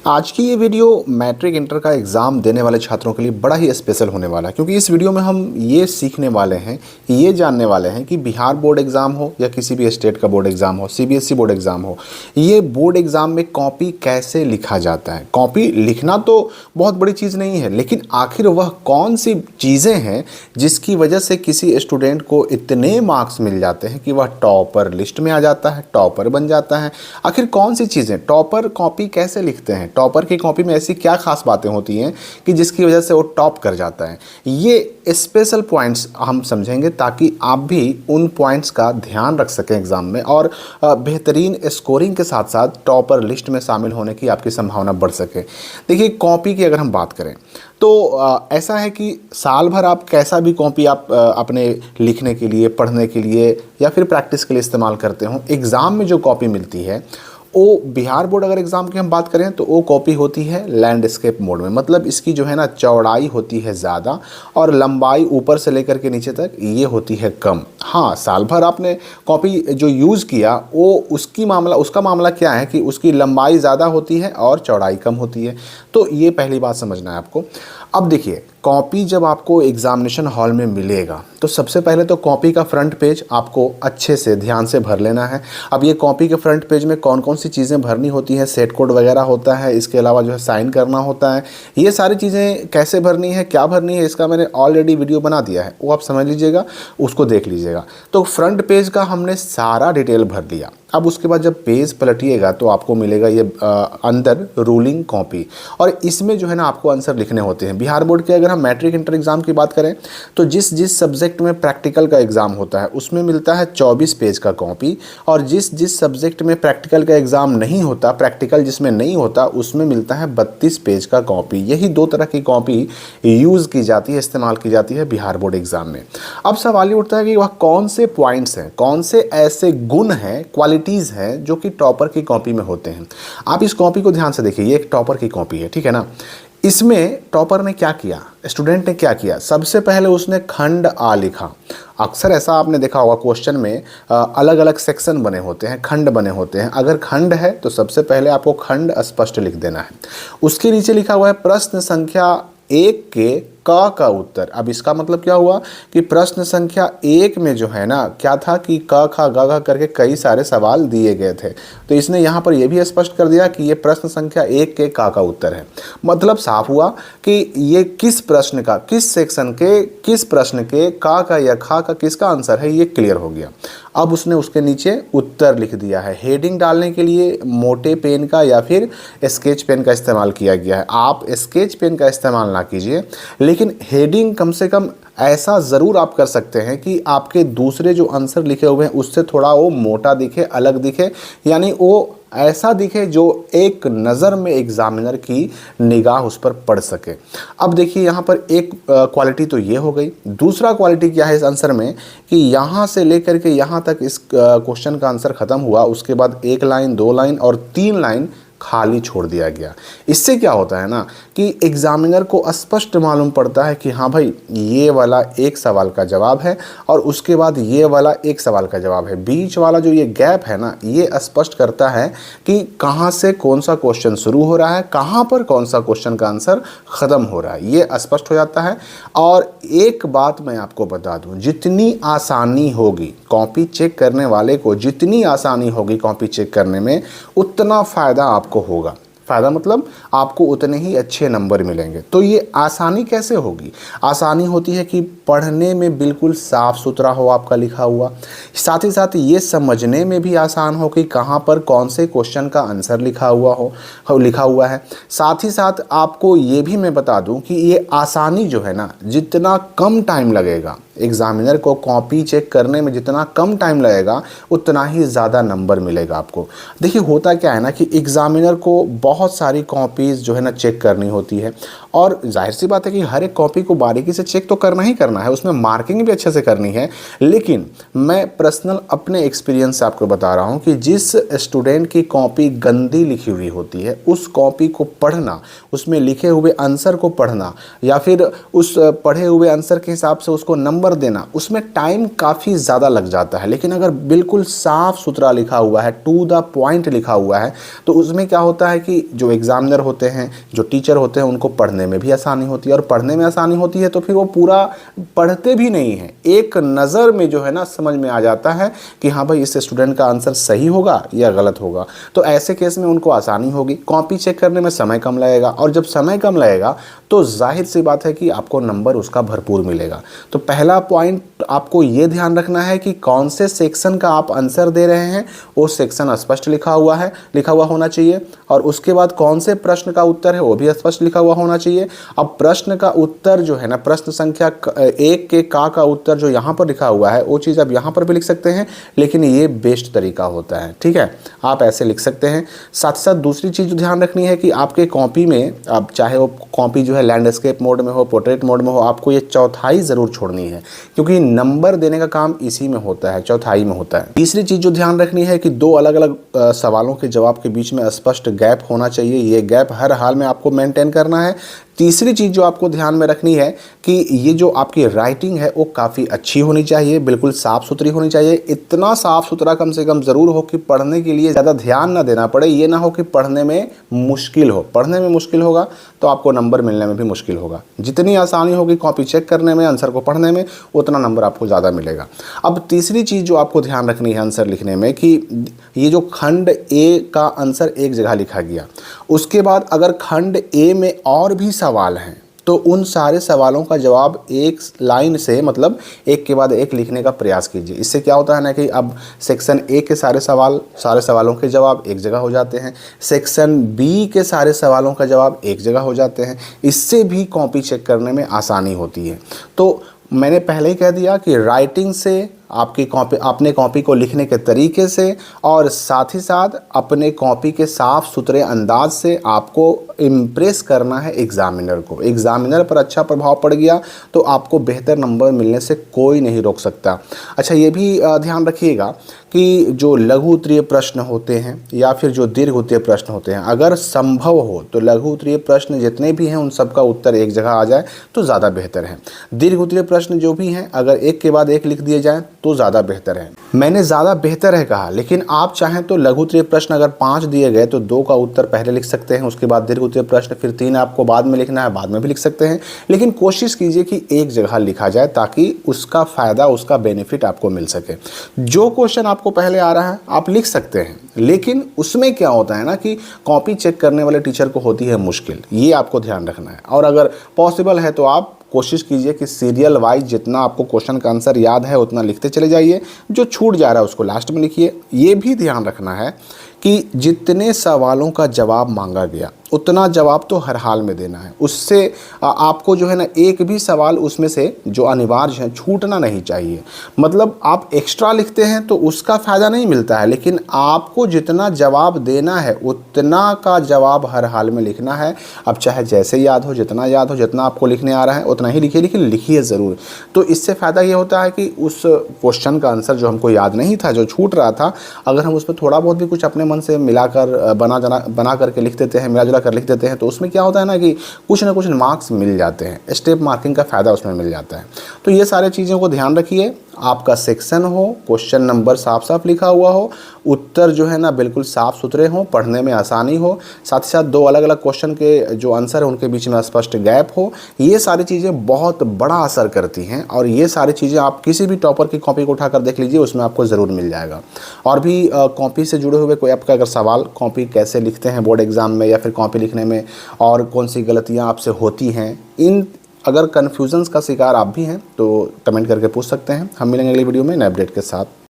आज की ये वीडियो मैट्रिक इंटर का एग्ज़ाम देने वाले छात्रों के लिए बड़ा ही स्पेशल होने वाला है, क्योंकि इस वीडियो में हम ये सीखने वाले हैं, ये जानने वाले हैं कि बिहार बोर्ड एग्ज़ाम हो या किसी भी स्टेट का बोर्ड एग्ज़ाम हो, सीबीएसई बोर्ड एग्ज़ाम हो, ये बोर्ड एग्ज़ाम में कॉपी कैसे लिखा जाता है। कॉपी लिखना तो बहुत बड़ी चीज़ नहीं है, लेकिन आखिर वह कौन सी चीज़ें हैं जिसकी वजह से किसी स्टूडेंट को इतने मार्क्स मिल जाते हैं कि वह टॉपर लिस्ट में आ जाता है, टॉपर बन जाता है। आखिर कौन सी चीज़ें, टॉपर कॉपी कैसे लिखते हैं, टॉपर की कॉपी में ऐसी क्या खास बातें होती हैं कि जिसकी वजह से वो टॉप कर जाता है। ये स्पेशल पॉइंट्स हम समझेंगे ताकि आप भी उन पॉइंट्स का ध्यान रख सकें एग्ज़ाम में और बेहतरीन स्कोरिंग के साथ साथ टॉपर लिस्ट में शामिल होने की आपकी संभावना बढ़ सके। देखिए, कॉपी की अगर हम बात करें तो ऐसा है कि साल भर आप कैसा भी कॉपी आप अपने लिखने के लिए, पढ़ने के लिए या फिर प्रैक्टिस के लिए इस्तेमाल करते हो, एग्ज़ाम में जो कॉपी मिलती है वो बिहार बोर्ड अगर एग्ज़ाम की हम बात करें तो वो कॉपी होती है लैंडस्केप मोड में। मतलब इसकी जो है ना चौड़ाई होती है ज़्यादा और लंबाई ऊपर से लेकर के नीचे तक ये होती है कम। हाँ, साल भर आपने कॉपी जो यूज़ किया वो उसका मामला क्या है कि उसकी लंबाई ज़्यादा होती है और चौड़ाई कम होती है। तो ये पहली बात समझना है आपको। अब देखिए, कॉपी जब आपको एग्ज़ामिनेशन हॉल में मिलेगा तो सबसे पहले तो कॉपी का फ्रंट पेज आपको अच्छे से ध्यान से भर लेना है। अब ये कॉपी के फ्रंट पेज में कौन कौन सी चीज़ें भरनी होती हैं, सेट कोड वगैरह होता है, इसके अलावा जो है साइन करना होता है। ये सारी चीज़ें कैसे भरनी है, क्या भरनी है, इसका मैंने ऑलरेडी वीडियो बना दिया है, वो आप समझ लीजिएगा, उसको देख लीजिएगा। तो फ्रंट पेज का हमने सारा डिटेल भर दिया। अब उसके बाद जब पेज पलटिएगा तो आपको मिलेगा ये अंदर रूलिंग कॉपी, और इसमें जो है ना आपको आंसर लिखने होते हैं। बिहार बोर्ड के अगर हम मैट्रिक इंटर एग्ज़ाम की बात करें तो जिस सब्जेक्ट में प्रैक्टिकल का एग्ज़ाम होता है उसमें मिलता है 24 पेज का कॉपी, और जिस सब्जेक्ट में प्रैक्टिकल का एग्ज़ाम नहीं होता, प्रैक्टिकल जिसमें नहीं होता, उसमें मिलता है 32 पेज का कॉपी। यही दो तरह की कॉपी यूज़ की जाती है, इस्तेमाल की जाती है बिहार बोर्ड एग्ज़ाम में। अब सवाल ये उठता है कि वह कौन से पॉइंट्स हैं, कौन से ऐसे गुण हैं, क्वालिटीज़ हैं जो कि टॉपर की कॉपी में होते हैं। आप इस कॉपी को ध्यान से देखिए, ये एक टॉपर की कॉपी है, ठीक है ना। इसमें टॉपर ने क्या किया, स्टूडेंट ने क्या किया, सबसे पहले उसने खंड आ लिखा। अक्सर ऐसा आपने देखा होगा क्वेश्चन में अलग अलग सेक्शन बने होते हैं, खंड बने होते हैं। अगर खंड है तो सबसे पहले आपको खंड स्पष्ट लिख देना है। उसके नीचे लिखा हुआ है प्रश्न संख्या 1 के का उत्तर। अब इसका मतलब क्या हुआ कि प्रश्न संख्या 1 में जो है ना क्या था कि क ख ग घ करके कई सारे सवाल दिए गए थे, तो इसने यहाँ पर यह भी स्पष्ट कर दिया कि ये प्रश्न संख्या 1 के का उत्तर है। मतलब साफ हुआ कि ये किस प्रश्न का, किस सेक्शन के, किस प्रश्न के का या खा का किसका आंसर है, ये क्लियर हो गया। अब उसने उसके नीचे उत्तर लिख दिया है। हेडिंग डालने के लिए मोटे पेन का या फिर स्केच पेन का इस्तेमाल किया गया है। आप स्केच पेन का इस्तेमाल ना कीजिए, लेकिन हेडिंग कम से कम ऐसा ज़रूर आप कर सकते हैं कि आपके दूसरे जो आंसर लिखे हुए हैं उससे थोड़ा वो मोटा दिखे, अलग दिखे, यानी वो ऐसा दिखे जो एक नज़र में एग्जामिनर की निगाह उस पर पड़ सके। अब देखिए, यहाँ पर एक क्वालिटी तो ये हो गई। दूसरा क्वालिटी क्या है इस आंसर में कि यहाँ से लेकर के यहाँ तक इस क्वेश्चन का आंसर ख़त्म हुआ, उसके बाद 1 लाइन, 2 लाइन और 3 लाइन खाली छोड़ दिया गया। इससे क्या होता है ना कि एग्जामिनर को स्पष्ट मालूम पड़ता है कि हाँ भाई, ये वाला एक सवाल का जवाब है और उसके बाद ये वाला एक सवाल का जवाब है। बीच वाला जो ये गैप है ना, ये स्पष्ट करता है कि कहाँ से कौन सा क्वेश्चन शुरू हो रहा है, कहाँ पर कौन सा क्वेश्चन का आंसर ख़त्म हो रहा है, ये स्पष्ट हो जाता है। और एक बात मैं आपको बता दूँ, जितनी आसानी होगी कॉपी चेक करने वाले को, जितनी आसानी होगी कॉपी चेक करने में, उतना फ़ायदा आपको होगा। फ़ायदा मतलब आपको उतने ही अच्छे नंबर मिलेंगे। तो ये आसानी कैसे होगी? आसानी होती है कि पढ़ने में बिल्कुल साफ़ सुथरा हो आपका लिखा हुआ, साथ ही साथ ये समझने में भी आसान हो कि कहाँ पर कौन से क्वेश्चन का आंसर लिखा हुआ है। साथ ही साथ आपको ये भी मैं बता दूं कि ये आसानी जो है ना, जितना कम टाइम लगेगा एग्जामिनर को कॉपी चेक करने में, जितना कम टाइम लगेगा उतना ही ज़्यादा नंबर मिलेगा आपको। देखिए, होता क्या है ना कि एग्जामिनर को बहुत सारी कॉपीज़ जो है ना चेक करनी होती है, और जाहिर सी बात है कि हर एक कॉपी को बारीकी से चेक तो करना ही करना है, उसमें मार्किंग भी अच्छे से करनी है। लेकिन मैं पर्सनल अपने एक्सपीरियंस से आपको बता रहा हूँ कि जिस स्टूडेंट की कॉपी गंदी लिखी हुई होती है, उस कॉपी को पढ़ना, उसमें लिखे हुए आंसर को पढ़ना या फिर उस पढ़े हुए आंसर के हिसाब से उसको नंबर देना, उसमें टाइम काफ़ी ज़्यादा लग जाता है। लेकिन अगर बिल्कुल साफ़ सुथरा लिखा हुआ है, टू द पॉइंट लिखा हुआ है, तो उसमें क्या होता है कि जो एग्जामिनर होते हैं, जो टीचर होते हैं, उनको पढ़ने में भी आसानी होती है, और पढ़ने में आसानी होती है तो फिर वो पूरा पढ़ते भी नहीं हैं, एक नज़र में जो है ना समझ में आ जाता है कि हाँ भाई इस स्टूडेंट का आंसर सही होगा या गलत होगा। तो ऐसे केस में उनको आसानी होगी, कॉपी चेक करने में समय कम लगेगा, और जब समय कम लगेगा तो जाहिर सी बात है कि आपको नंबर उसका भरपूर मिलेगा। तो पहला पॉइंट आपको ये ध्यान रखना है कि कौन से सेक्शन का आप आंसर दे रहे हैं वो सेक्शन स्पष्ट लिखा हुआ होना चाहिए, और उसके बाद कौन से प्रश्न का उत्तर है वो भी स्पष्ट लिखा हुआ होना चाहिए। अब प्रश्न का उत्तर जो है ना, प्रश्न संख्या 1 के का उत्तर जो यहाँ पर लिखा हुआ है वो चीज़ आप यहाँ पर भी लिख सकते हैं, लेकिन ये बेस्ट तरीका होता है, ठीक है, आप ऐसे लिख सकते हैं। साथ ही साथ दूसरी चीज़ जो ध्यान रखनी है कि आपके कॉपी में, अब चाहे वो कॉपी जो है लैंडस्केप मोड में हो, पोर्ट्रेट मोड में हो, आपको ये चौथाई ज़रूर छोड़नी है, क्योंकि नंबर देने का काम इसी में होता है, चौथाई में होता है। तीसरी चीज़ जो ध्यान रखनी है कि 2 अलग अलग सवालों के जवाब के बीच में स्पष्ट गैप होना चाहिए, ये गैप हर हाल में आपको मेंटेन करना है। तीसरी चीज़ जो आपको ध्यान में रखनी है कि ये जो आपकी राइटिंग है वो काफ़ी अच्छी होनी चाहिए, बिल्कुल साफ़ सुथरी होनी चाहिए। इतना साफ़ सुथरा कम से कम ज़रूर हो कि पढ़ने के लिए ज़्यादा ध्यान ना देना पड़े, ये ना हो कि पढ़ने में मुश्किल हो। पढ़ने में मुश्किल होगा तो आपको नंबर मिलने में भी मुश्किल होगा। जितनी आसानी होगी कॉपी चेक करने में, आंसर को पढ़ने में, उतना नंबर आपको ज़्यादा मिलेगा। अब तीसरी चीज़ जो आपको ध्यान रखनी है आंसर लिखने में कि ये जो खंड ए का आंसर एक जगह लिखा गया, उसके बाद अगर खंड ए में और भी सवाल हैं तो उन सारे सवालों का जवाब एक लाइन से, मतलब एक के बाद एक लिखने का प्रयास कीजिए। इससे क्या होता है ना कि अब सेक्शन ए के सारे सवालों के जवाब एक जगह हो जाते हैं, सेक्शन बी के सारे सवालों का जवाब एक जगह हो जाते हैं। इससे भी कॉपी चेक करने में आसानी होती है। तो मैंने पहले ही कह दिया कि राइटिंग से, आपकी कॉपी, अपने कॉपी को लिखने के तरीके से, और साथ ही साथ अपने कॉपी के साफ़ सुथरे अंदाज से आपको इम्प्रेस करना है एग्ज़ामिनर को। एग्ज़ामिनर पर अच्छा प्रभाव पड़ गया तो आपको बेहतर नंबर मिलने से कोई नहीं रोक सकता। अच्छा, ये भी ध्यान रखिएगा कि जो लघु उत्तरीय प्रश्न होते हैं या फिर जो दीर्घ उत्तरीय प्रश्न होते हैं, अगर संभव हो तो लघु उत्तरीय प्रश्न जितने भी हैं उन सब का उत्तर एक जगह आ जाए तो ज़्यादा बेहतर है। दीर्घ उत्तरीय प्रश्न जो भी हैं अगर एक के बाद एक लिख दिए जाएँ तो ज़्यादा बेहतर है। मैंने ज़्यादा बेहतर है कहा, लेकिन आप चाहें तो लघु उत्तरीय प्रश्न अगर 5 दिए गए तो 2 का उत्तर पहले लिख सकते हैं, उसके बाद दीर्घ उत्तरीय प्रश्न फिर 3 आपको बाद में लिखना है, बाद में भी लिख सकते हैं। लेकिन कोशिश कीजिए कि एक जगह लिखा जाए ताकि उसका फ़ायदा, उसका बेनिफिट आपको मिल सके। जो क्वेश्चन आपको पहले आ रहा है आप लिख सकते हैं, लेकिन उसमें क्या होता है ना कि कॉपी चेक करने वाले टीचर को होती है मुश्किल, ये आपको ध्यान रखना है। और अगर पॉसिबल है तो आप कोशिश कीजिए कि सीरियल वाइज जितना आपको क्वेश्चन का आंसर याद है उतना लिखते चले जाइए, जो छूट जा रहा है उसको लास्ट में लिखिए। ये भी ध्यान रखना है कि जितने सवालों का जवाब मांगा गया उतना जवाब तो हर हाल में देना है। उससे आपको जो है ना एक भी सवाल उसमें से जो अनिवार्य है छूटना नहीं चाहिए। मतलब आप एक्स्ट्रा लिखते हैं तो उसका फ़ायदा नहीं मिलता है, लेकिन आपको जितना जवाब देना है उतना का जवाब हर हाल में लिखना है। अब चाहे जैसे याद हो, जितना याद हो, जितना आपको लिखने आ रहा है उतना ही लिखिए, लेकिन लिखिए ज़रूर। तो इससे फ़ायदा ये होता है कि उस क्वेश्चन का आंसर जो हमको याद नहीं था, जो छूट रहा था, अगर हम उस पर थोड़ा बहुत भी कुछ अपने मन से मिलाकर बना करके लिख देते हैं, मिला जुला कर लिख देते हैं, तो उसमें क्या होता है ना कि कुछ ना कुछ मार्क्स मिल जाते हैं, स्टेप मार्किंग का फ़ायदा उसमें मिल जाता है। तो ये सारे चीज़ों को ध्यान रखिए। आपका सेक्शन हो, क्वेश्चन नंबर साफ साफ लिखा हुआ हो, उत्तर जो है ना बिल्कुल साफ़ सुथरे हों, पढ़ने में आसानी हो, साथ ही साथ 2 अलग अलग क्वेश्चन के जो आंसर है उनके बीच में स्पष्ट गैप हो। ये सारी चीज़ें बहुत बड़ा असर करती हैं, और ये सारी चीज़ें आप किसी भी टॉपर की कॉपी को उठाकर देख लीजिए, उसमें आपको ज़रूर मिल जाएगा। और भी कॉपी से जुड़े हुए कोई आपका अगर सवाल, कॉपी कैसे लिखते हैं बोर्ड एग्ज़ाम में या फिर कॉपी लिखने में, और कौन सी गलतियाँ आपसे होती हैं, इन अगर कन्फ्यूजन्स का शिकार आप भी हैं तो कमेंट करके पूछ सकते हैं। हम मिलेंगे अगली वीडियो में नए अपडेट के साथ।